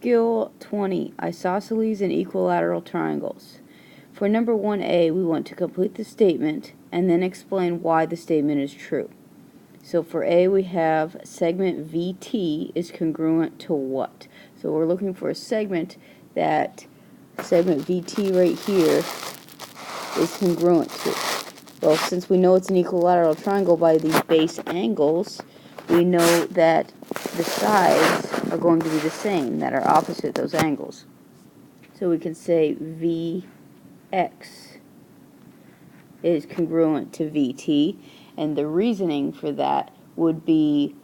Skill 20, Isosceles and Equilateral Triangles. For number 1A, we want to complete the statement and then explain why the statement is true. So for A, we have segment VT is congruent to what? So we're looking for a segment that segment VT right here is congruent to. Well, since we know it's an equilateral triangle by these base angles, we know that the sides are going to be the same, that are opposite those angles. So we can say VX is congruent to VT, and the reasoning for that would be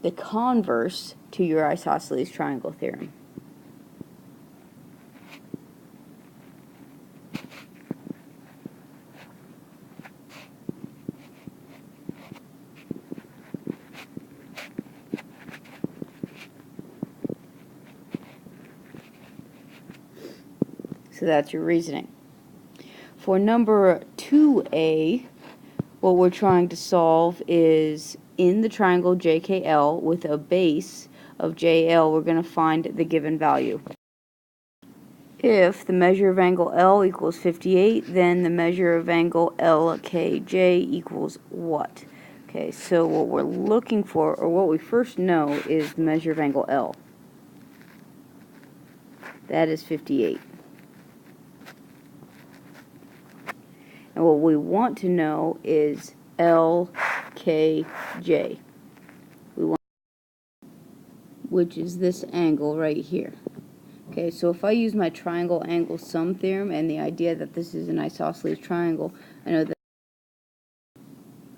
the converse to your isosceles triangle theorem. So that's your reasoning. For number 2A, what we're trying to solve is in the triangle JKL with a base of JL, we're going to find the given value. If the measure of angle L equals 58, then the measure of angle LKJ equals what? Okay, so what we're looking for, or what we first know, is the measure of angle L. That is 58. And what we want to know is LKJ, which is this angle right here. Okay, so if I use my triangle angle sum theorem and the idea that this is an isosceles triangle,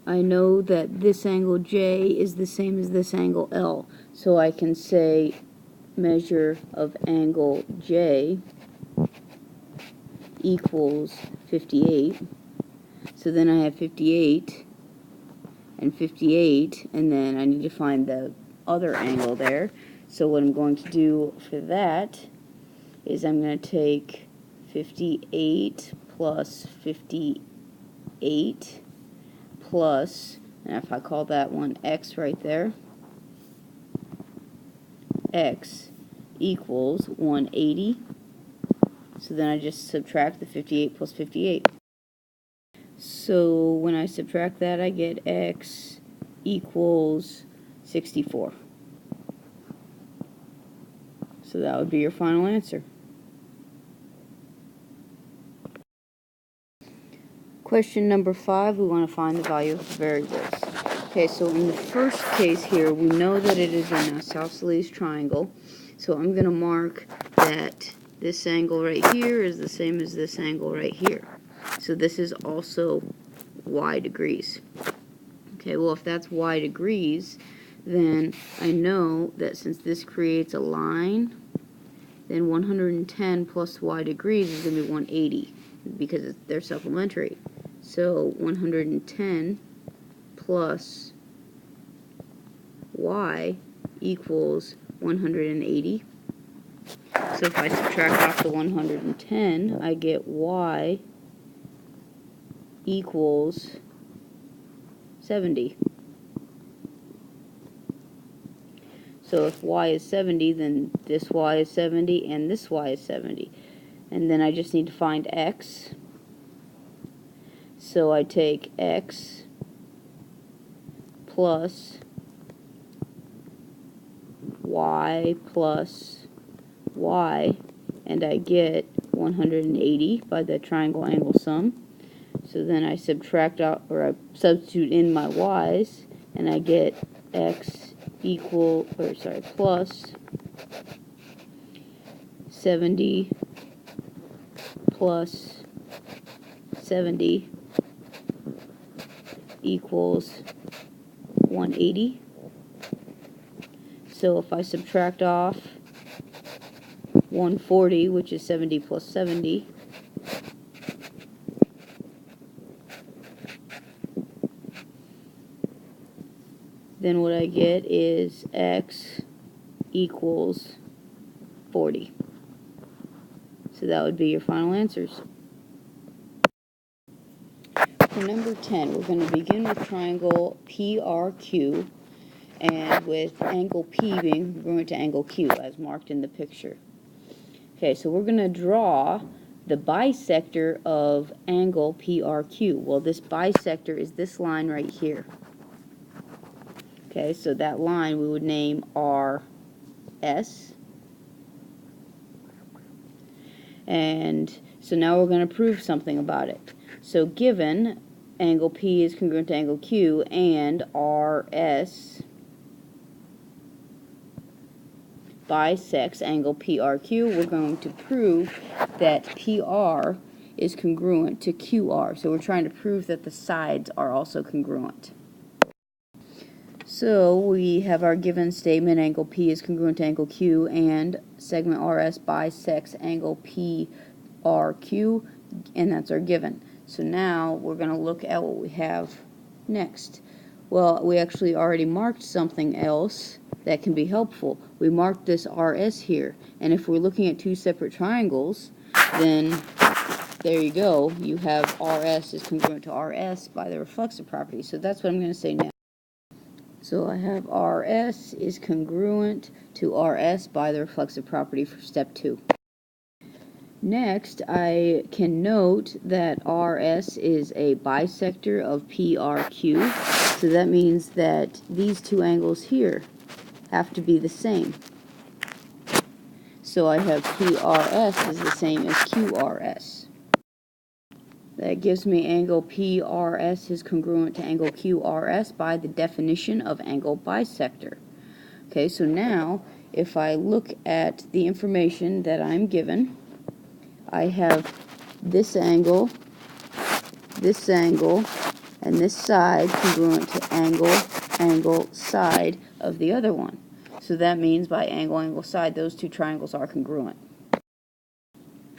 I know that this angle J is the same as this angle L. So I can say measure of angle J equals 58. So then I have 58 and 58, and then I need to find the other angle there. So what I'm going to do for that is I'm going to take 58 plus 58 plus, and if I call that one x right there, x equals 180. So then I just subtract the 58 plus 58. So when I subtract that, I get x equals 64. So that would be your final answer. Question number 5, we want to find the value of the variables. Okay, so in the first case here, we know that it is an isosceles triangle. So I'm going to mark that this angle right here is the same as this angle right here. So this is also y degrees. Okay, well, if that's y degrees, then I know that since this creates a line, then 110 plus y degrees is going to be 180 because they're supplementary. So 110 plus y equals 180. So if I subtract off the 110, I get y equals 70. So if y is 70, then this y is 70 and this y is 70. And then I just need to find x. So I take x plus y plus y, and I get 180 by the triangle angle sum. So then I subtract out, or I substitute in my y's, and I get x plus 70 plus 70 equals 180. So if I subtract off 140, which is 70 plus 70, then what I get is x equals 40. So that would be your final answers. For number 10, we're going to begin with triangle PRQ, and with angle P being congruent to angle Q as marked in the picture. Okay, so we're going to draw the bisector of angle PRQ. Well, this bisector is this line right here. Okay, so that line we would name RS. And so now we're going to prove something about it. So given angle P is congruent to angle Q and RS bisects angle PRQ, we're going to prove that PR is congruent to QR. So we're trying to prove that the sides are also congruent. So we have our given statement, angle P is congruent to angle Q, and segment RS bisects angle PRQ, and that's our given. So now we're going to look at what we have next. Well, we actually already marked something else that can be helpful. We marked this RS here, and if we're looking at two separate triangles, then there you go. You have RS is congruent to RS by the reflexive property. So that's what I'm going to say now. So I have RS is congruent to RS by the reflexive property for step 2. Next, I can note that RS is a bisector of PRQ. So that means that these two angles here have to be the same. So I have PRS is the same as QRS. That gives me angle PRS is congruent to angle QRS by the definition of angle bisector. Okay, so now if I look at the information that I'm given, I have this angle, and this side congruent to angle, side of the other one. So that means by angle, side, those two triangles are congruent.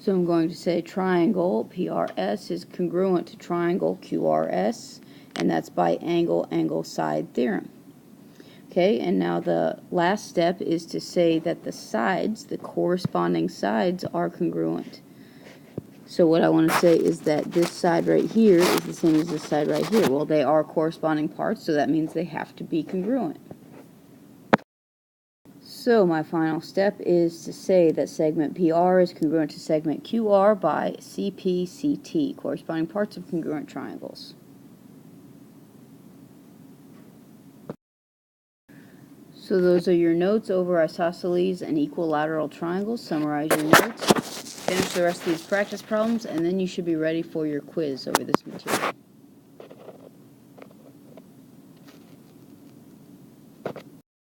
So I'm going to say triangle PRS is congruent to triangle QRS, and that's by angle, side theorem. Okay, and now the last step is to say that the sides, the corresponding sides, are congruent. So what I want to say is that this side right here is the same as this side right here. Well, they are corresponding parts, so that means they have to be congruent. So my final step is to say that segment PR is congruent to segment QR by CP/CT, corresponding parts of congruent triangles. So those are your notes over isosceles and equilateral triangles. Summarize your notes, finish the rest of these practice problems, and then you should be ready for your quiz over this material.